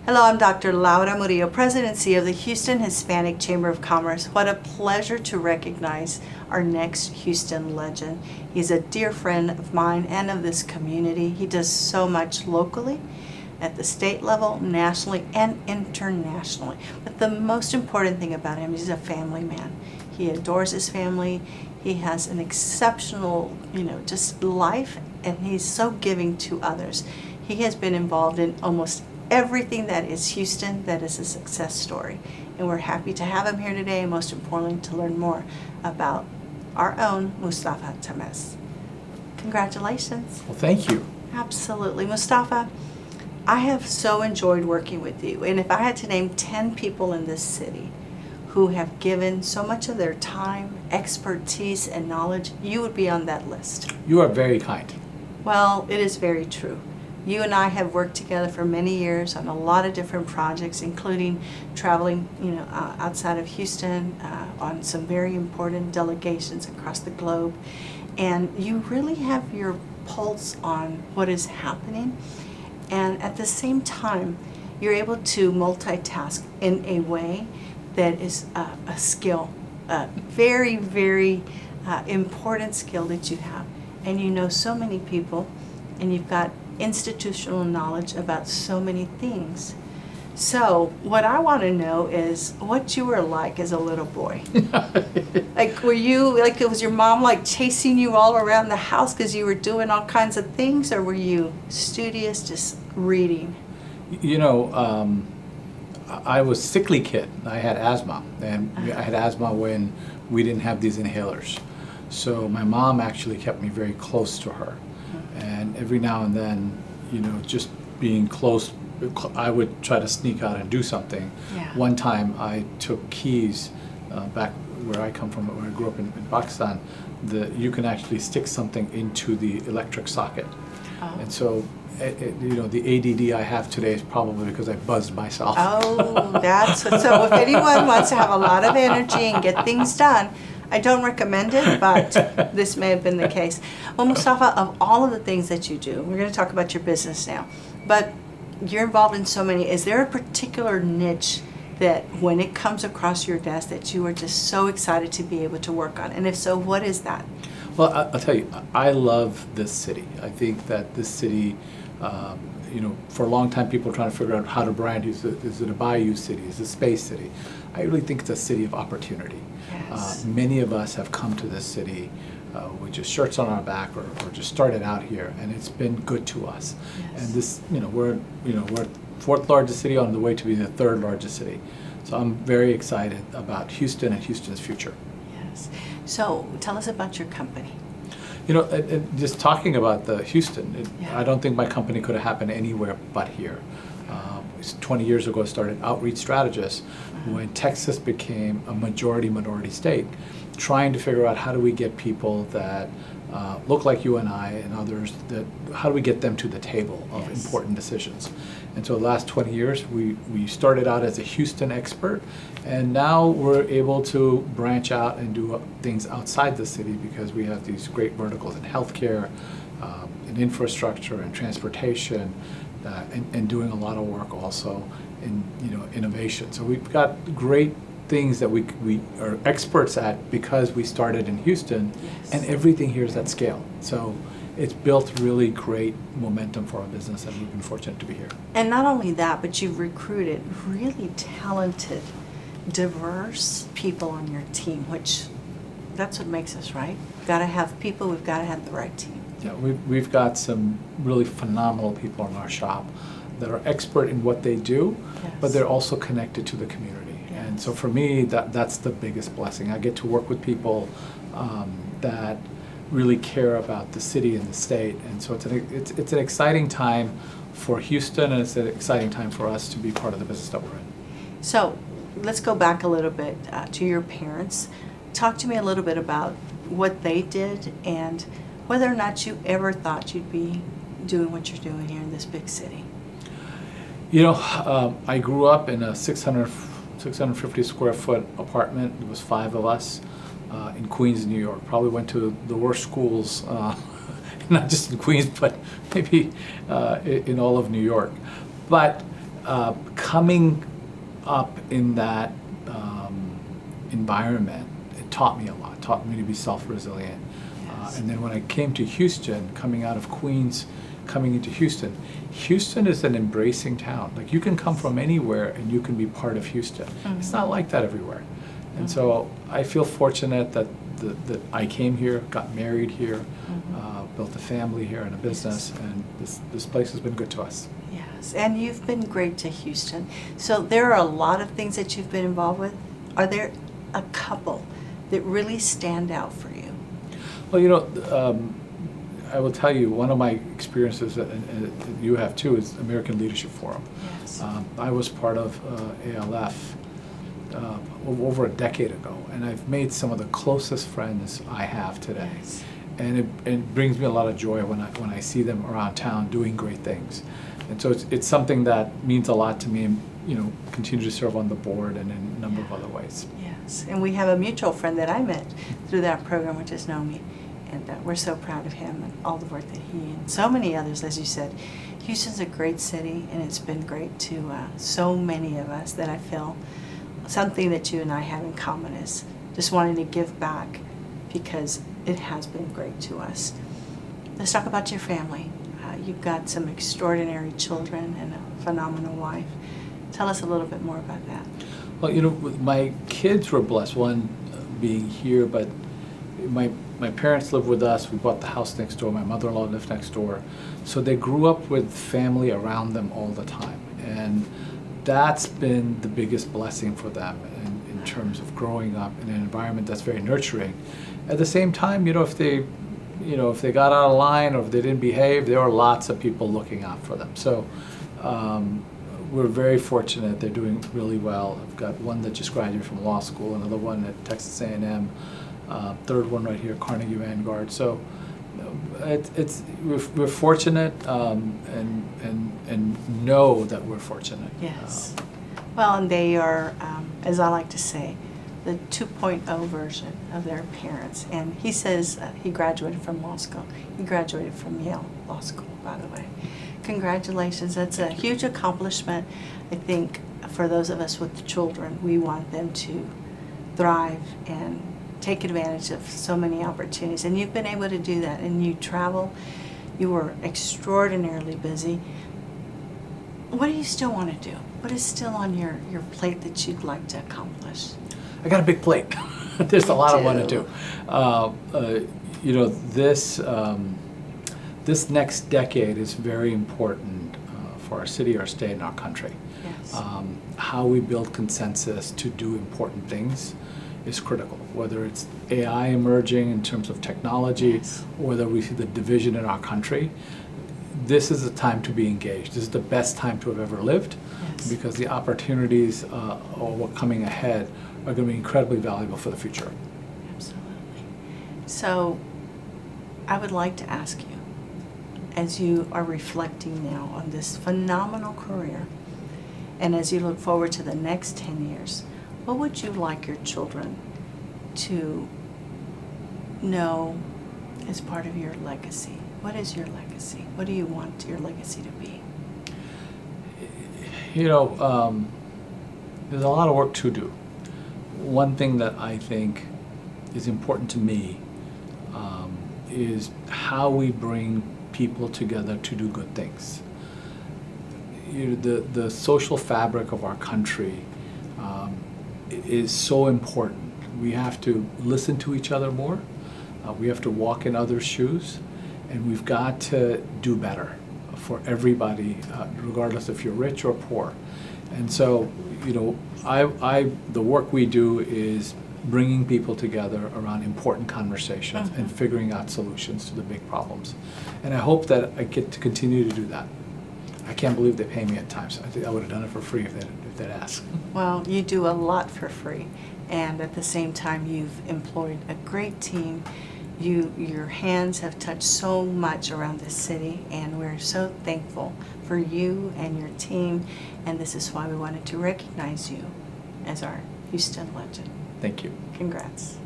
Hello, I'm Dr. Laura Murillo, President and CEO of the Houston Hispanic Chamber of Commerce. What a pleasure to recognize our next Houston legend. He's a dear friend of mine and of this community. He does so much locally, at the state level, nationally, and internationally. But the most important thing about him is he's a family man. He adores his family. He has an exceptional, just life, and he's so giving to others. He has been involved in almost everything that is Houston that is a success story. And we're happy to have him here today, and most importantly, to learn more about our own Mustafa Tameez. Congratulations. Well, thank you. Absolutely. Mustafa, I have so enjoyed working with you. And if I had to name 10 people in this city who have given so much of their time, expertise, and knowledge, you would be on that list. You are very kind. Well, it is very true. You and I have worked together for many years on a lot of different projects, including traveling, outside of Houston on some very important delegations across the globe. And you really have your pulse on what is happening. And at the same time, you're able to multitask in a way that is a skill, a very, very important skill that you have. And you know so many people, and you've got institutional knowledge about so many things. So what I want to know is what you were like as a little boy. Were you, was your mom chasing you all around the house because you were doing all kinds of things, or were you studious, just reading? I was a sickly kid. I had asthma, and I had asthma when we didn't have these inhalers. So my mom actually kept me very close to her. And every now and then, just being close, I would try to sneak out and do something. Yeah. One time I took keys back where I come from, where I grew up in Pakistan. You can actually stick something into the electric socket. Oh. And so, the ADD I have today is probably because I buzzed myself. Oh, so if anyone wants to have a lot of energy and get things done, I don't recommend it, but this may have been the case. Well, Mustafa, of all of the things that you do, we're going to talk about your business now, but you're involved in so many. Is there a particular niche that when it comes across your desk that you are just so excited to be able to work on? And if so, what is that? Well, I'll tell you, I love this city. I think that this city, for a long time people were trying to figure out how to brand it. Is it a bayou city? Is it a space city? I really think it's a city of opportunity. Yes. Many of us have come to this city with just shirts on our back or just started out here, and it's been good to us. Yes. And this, we're fourth largest city on the way to be the third largest city. So I'm very excited about Houston and Houston's future. Yes. So tell us about your company. Just talking about the Houston, Yeah. I don't think my company could have happened anywhere but here. 20 years ago, I started Outreach Strategist when Texas became a minority state, trying to figure out how do we get people that look like you and I and others, how do we get them to the table of Yes. important decisions. And so the last 20 years, we started out as a Houston expert, and now we're able to branch out and do things outside the city because we have these great verticals in healthcare, in infrastructure and transportation, and doing a lot of work also in innovation. So we've got great things that we are experts at because we started in Houston. Yes. And everything here is at scale. So it's built really great momentum for our business, and we've been fortunate to be here. And not only that, but you've recruited really talented, diverse people on your team, which that's what makes us, right? We've got to have people, we've got to have the right team. Yeah, we've got some really phenomenal people in our shop that are expert in what they do, Yes. but they're also connected to the community. Yes. And so for me, that's the biggest blessing. I get to work with people that really care about the city and the state, and so it's an exciting time for Houston, and it's an exciting time for us to be part of the business that we're in. So let's go back a little bit to your parents. Talk to me a little bit about what they did and whether or not you ever thought you'd be doing what you're doing here in this big city. I grew up in a 650 square foot apartment. There was 5 of us in Queens, New York. Probably went to the worst schools, not just in Queens, but maybe in all of New York. But coming up in that environment, it taught me a lot. It taught me to be self-resilient. Yes. And then when I came to Houston, coming out of Queens, coming into Houston, Houston is an embracing town. Like, you can come from anywhere and you can be part of Houston. Mm-hmm. It's not like that everywhere. And so I feel fortunate that that I came here, got married here, built a family here and a business, and this place has been good to us. Yes, and you've been great to Houston. So there are a lot of things that you've been involved with. Are there a couple that really stand out for you? Well, I will tell you, one of my experiences, and you have too, is American Leadership Forum. Yes. I was part of ALF over a decade ago, and I've made some of the closest friends I have today. Yes. And it brings me a lot of joy when I see them around town doing great things. And so it's something that means a lot to me, and continue to serve on the board and in a number of other ways. Yes, and we have a mutual friend that I met through that program, which is Naomi, and we're so proud of him and all the work that he and so many others, as you said. Houston's a great city, and it's been great to so many of us that I feel something that you and I have in common is just wanting to give back, because it has been great to us. Let's talk about your family. You've got some extraordinary children and a phenomenal wife. Tell us a little bit more about that. Well, my kids were blessed, one being here, but my parents lived with us. We bought the house next door. My mother-in-law lived next door. So they grew up with family around them all the time. And that's been the biggest blessing for them in terms of growing up in an environment that's very nurturing. At the same time, if they got out of line or if they didn't behave, there were lots of people looking out for them. So we're very fortunate. They're doing really well. I've got one that just graduated from law school, another one at Texas A&M, third one right here, Carnegie Vanguard. So we're fortunate, and know that we're fortunate. Yes. Well, and they are, as I like to say, the 2.0 version of their parents. And he says he graduated from law school. He graduated from Yale Law School, by the way. Congratulations. That's a huge accomplishment. I think for those of us with children, we want them to thrive and take advantage of so many opportunities. And you've been able to do that. And you travel. You were extraordinarily busy. What do you still want to do? What is still on your plate that you'd like to accomplish? I got a big plate. There's a lot I want to do. This next decade is very important for our city, our state, and our country. Yes. How we build consensus to do important things is critical, whether it's AI emerging in terms of technology, Yes. or whether we see the division in our country. This is the time to be engaged. This is the best time to have ever lived, Yes. because the opportunities or what coming ahead are going to be incredibly valuable for the future. Absolutely. So I would like to ask you, as you are reflecting now on this phenomenal career, and as you look forward to the next 10 years, what would you like your children to know as part of your legacy? What is your legacy? What do you want your legacy to be? There's a lot of work to do. One thing that I think is important to me is how we bring people together to do good things. The social fabric of our country is so important. We have to listen to each other more. We have to walk in others' shoes, and we've got to do better for everybody, regardless if you're rich or poor. And so, the work we do is bringing people together around important conversations and figuring out solutions to the big problems. And I hope that I get to continue to do that. I can't believe they pay me at times. I think I would have done it for free if they'd asked. Well, you do a lot for free, and at the same time, you've employed a great team. Your hands have touched so much around this city, and we're so thankful for you and your team, and this is why we wanted to recognize you as our Houston legend. Thank you. Congrats.